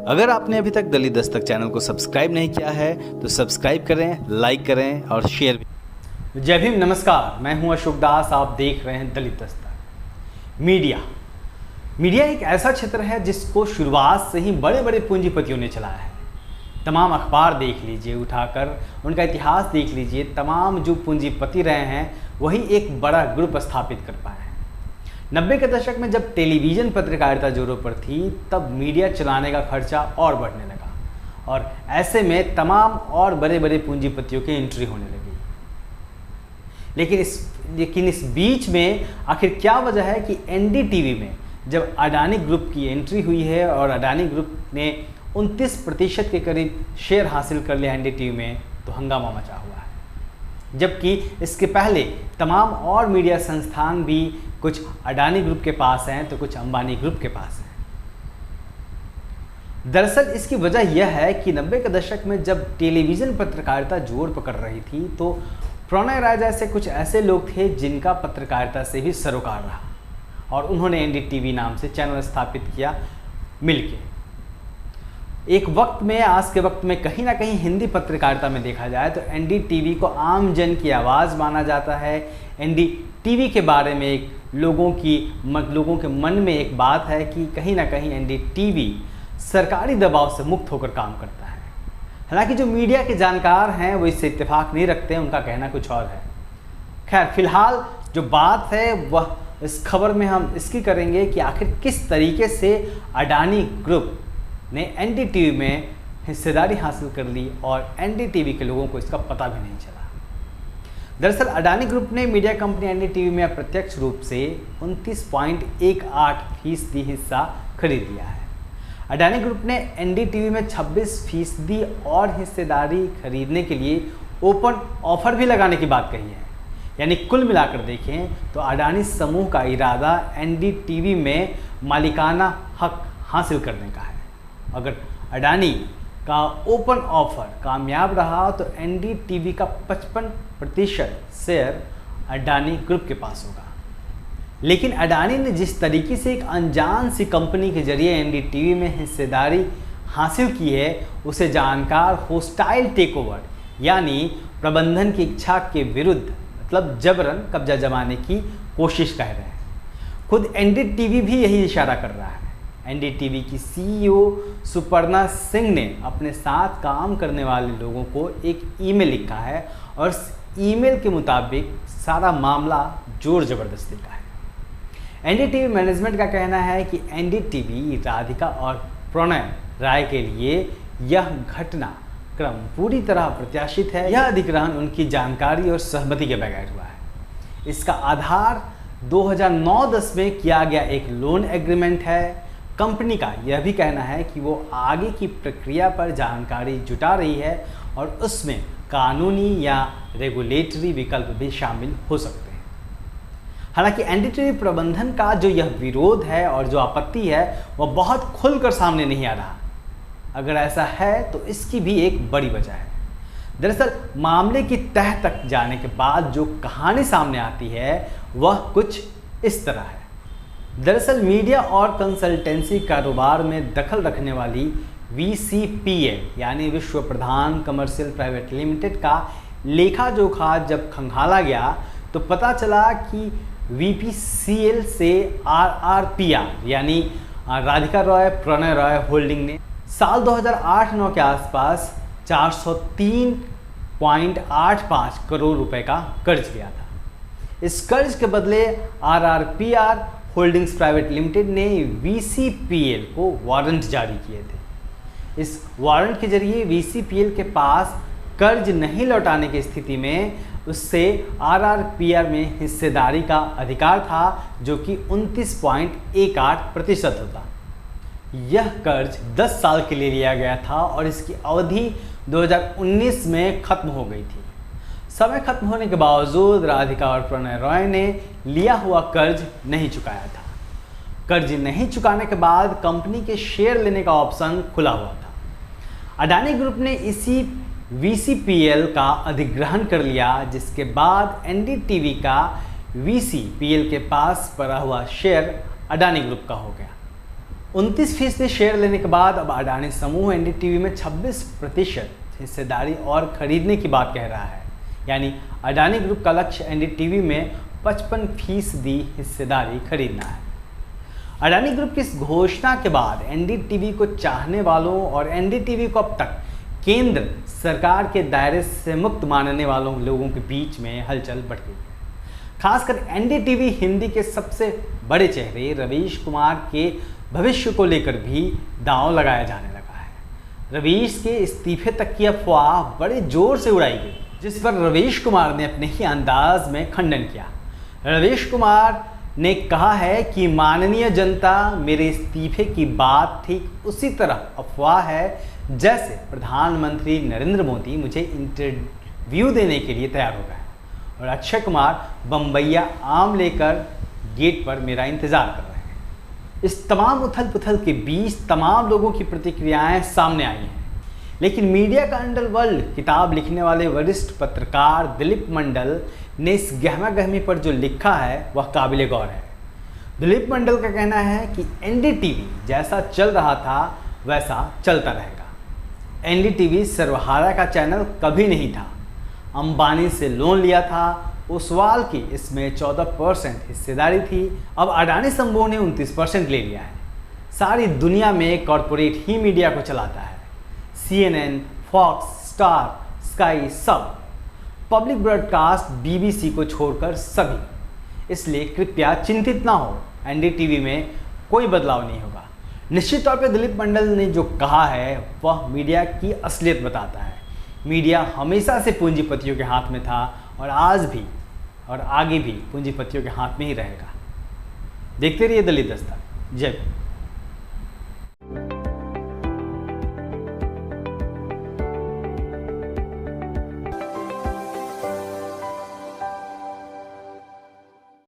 अगर आपने अभी तक दलित दस्तक चैनल को सब्सक्राइब नहीं किया है तो सब्सक्राइब करें, लाइक करें और शेयर भी। जय भीम, नमस्कार। मैं हूं अशोक दास, आप देख रहे हैं दलित दस्तक। मीडिया एक ऐसा क्षेत्र है जिसको शुरुआत से ही बड़े बड़े पूंजीपतियों ने चलाया है। तमाम अखबार देख लीजिए, उठाकर उनका इतिहास देख लीजिए, तमाम जो पूंजीपति रहे हैं वही एक बड़ा ग्रुप स्थापित कर पाए हैं। 90 के दशक में जब टेलीविज़न पत्रकारिता जोरों पर थी तब मीडिया चलाने का खर्चा और बढ़ने लगा और ऐसे में तमाम और बड़े बड़े पूंजीपतियों की एंट्री होने लगी। लेकिन इस बीच में आखिर क्या वजह है कि एनडीटीवी में जब अडानी ग्रुप की एंट्री हुई है और अडानी ग्रुप ने 29% के करीब शेयर हासिल कर लिया एनडीटीवी में, तो हंगामा मचा हुआ है। जबकि इसके पहले तमाम और मीडिया संस्थान भी कुछ अडानी ग्रुप के पास हैं तो कुछ अंबानी ग्रुप के पास हैं। दरअसल इसकी वजह यह है कि 90 के दशक में जब टेलीविज़न पत्रकारिता जोर पकड़ रही थी तो प्रणय राय जैसे कुछ ऐसे लोग थे जिनका पत्रकारिता से भी सरोकार रहा और उन्होंने एनडीटीवी नाम से चैनल स्थापित किया मिलके। एक वक्त में, आज के वक्त में कहीं ना कहीं हिंदी पत्रकारिता में देखा जाए तो एनडीटीवी को आम जन की आवाज़ माना जाता है। एनडीटीवी के बारे में लोगों के मन में एक बात है कि कहीं ना कहीं एनडीटीवी सरकारी दबाव से मुक्त होकर काम करता है। हालांकि जो मीडिया के जानकार हैं वो इससे इत्तेफाक नहीं रखते, उनका कहना कुछ और है। खैर, फिलहाल जो बात है वह इस खबर में हम इसकी करेंगे कि आखिर किस तरीके से अडानी ग्रुप ने एनडीटीवी में हिस्सेदारी हासिल कर ली और एनडीटीवी के लोगों को इसका पता भी नहीं चला। दरअसल अडानी ग्रुप ने मीडिया कंपनी एनडीटीवी में अप्रत्यक्ष रूप से 29.18% हिस्सा खरीद लिया है। अडानी ग्रुप ने एनडीटीवी में 26% और हिस्सेदारी खरीदने के लिए ओपन ऑफर भी लगाने की बात कही है। यानी कुल मिलाकर देखें तो अडानी समूह का इरादा एनडीटीवी में मालिकाना हक हासिल करने का है। अगर अडानी का ओपन ऑफर कामयाब रहा तो एनडीटीवी का 55% शेयर अडानी ग्रुप के पास होगा। लेकिन अडानी ने जिस तरीके से एक अनजान सी कंपनी के जरिए एनडीटीवी में हिस्सेदारी हासिल की है उसे जानकार होस्टाइल टेकओवर यानी प्रबंधन की इच्छा के विरुद्ध, मतलब जबरन कब्जा जमाने की कोशिश कह रहे हैं। खुद एनडीटीवी भी यही इशारा कर रहा है। एनडीटीवी की सीईओ सुपर्णा सिंह ने अपने साथ काम करने वाले लोगों को एक ईमेल लिखा है और इस ईमेल के मुताबिक सारा मामला जोर जबरदस्ती का है। एनडीटीवी मैनेजमेंट का कहना है कि एनडीटीवी राधिका और प्रणय राय के लिए यह घटनाक्रम पूरी तरह प्रत्याशित है। यह अधिग्रहण उनकी जानकारी और सहमति के बगैर हुआ है। इसका आधार 2009-10 में किया गया एक लोन एग्रीमेंट है। कंपनी का यह भी कहना है कि वो आगे की प्रक्रिया पर जानकारी जुटा रही है और उसमें कानूनी या रेगुलेटरी विकल्प भी शामिल हो सकते हैं। हालांकि एनडीटीवी प्रबंधन का जो यह विरोध है और जो आपत्ति है वह बहुत खुलकर सामने नहीं आ रहा। अगर ऐसा है तो इसकी भी एक बड़ी वजह है। दरअसल मामले की तह तक जाने के बाद जो कहानी सामने आती है वह कुछ इस तरह है। दरअसल मीडिया और कंसल्टेंसी कारोबार में दखल रखने वाली वीसीपीएल यानी विश्व प्रधान कमर्शियल प्राइवेट लिमिटेड का लेखा जोखा जब खंगाला गया तो पता चला कि वीपीसीएल से आरआरपीआर यानी राधिका रॉय प्रणय रॉय होल्डिंग ने साल 2008-9 के आसपास 403.85 करोड़ रुपए का कर्ज लिया था। इस कर्ज के बदले आरआरपीआर होल्डिंग्स प्राइवेट लिमिटेड ने वीसीपीएल को वारंट जारी किए थे। इस वारंट के जरिए वीसीपीएल के पास कर्ज नहीं लौटाने की स्थिति में उससे आरआरपीआर में हिस्सेदारी का अधिकार था जो कि 29.18% होता। यह कर्ज 10 साल के लिए लिया गया था और इसकी अवधि 2019 में खत्म हो गई थी। समय खत्म होने के बावजूद राधिका और प्रणय रॉय ने लिया हुआ कर्ज नहीं चुकाया था। कर्ज नहीं चुकाने के बाद कंपनी के शेयर लेने का ऑप्शन खुला हुआ था। अडानी ग्रुप ने इसी वीसीपीएल का अधिग्रहण कर लिया, जिसके बाद एनडीटीवी का वीसीपीएल के पास पड़ा हुआ शेयर अडानी ग्रुप का हो गया। 29% शेयर लेने के बाद अब अडानी समूह एनडीटीवी में 26% हिस्सेदारी और खरीदने की बात कह रहा है। यानी अडानी ग्रुप का लक्ष्य एनडीटीवी में 55% हिस्सेदारी खरीदना है। अडानी ग्रुप की इस घोषणा के बाद एनडीटीवी को चाहने वालों और एनडीटीवी को अब तक केंद्र सरकार के दायरे से मुक्त मानने वालों लोगों के बीच में हलचल बढ़ गई है। खासकर एनडीटीवी हिंदी के सबसे बड़े चेहरे रवीश कुमार के भविष्य को लेकर भी दांव लगाया जाने लगा है। रवीश के इस्तीफे तक की अफवाह बड़े जोर से उड़ाई गई, जिस पर रवीश कुमार ने अपने ही अंदाज में खंडन किया। रवीश कुमार ने कहा है कि माननीय जनता, मेरे इस्तीफे की बात ठीक उसी तरह अफवाह है जैसे प्रधानमंत्री नरेंद्र मोदी मुझे इंटरव्यू देने के लिए तैयार हो गए और अक्षय कुमार बम्बैया आम लेकर गेट पर मेरा इंतज़ार कर रहे हैं। इस तमाम उथल पुथल के बीच तमाम लोगों की प्रतिक्रियाएं सामने आई हैं, लेकिन मीडिया का अंडरवर्ल्ड किताब लिखने वाले वरिष्ठ पत्रकार दिलीप मंडल ने इस गहमा गहमी पर जो लिखा है वह काबिले गौर है। दिलीप मंडल का कहना है कि एनडीटीवी जैसा चल रहा था वैसा चलता रहेगा। एनडीटीवी सर्वहारा का चैनल कभी नहीं था। अंबानी से लोन लिया था, ओसवाल की इसमें 14% हिस्सेदारी थी। अब अडानी समूह ने 29% ले लिया है। सारी दुनिया में कॉरपोरेट ही मीडिया को चलाता है। CNN, फॉक्स, स्टार, स्काई सब, पब्लिक ब्रॉडकास्ट BBC को छोड़कर सभी। इसलिए कृपया चिंतित ना हो, एनडीटीवी में कोई बदलाव नहीं होगा। निश्चित तौर पर दिलीप मंडल ने जो कहा है वह मीडिया की असलियत बताता है। मीडिया हमेशा से पूंजीपतियों के हाथ में था और आज भी और आगे भी पूंजीपतियों के हाथ में ही रहेगा। देखते रहिए दिल्ली दस्तक। जय हिंद।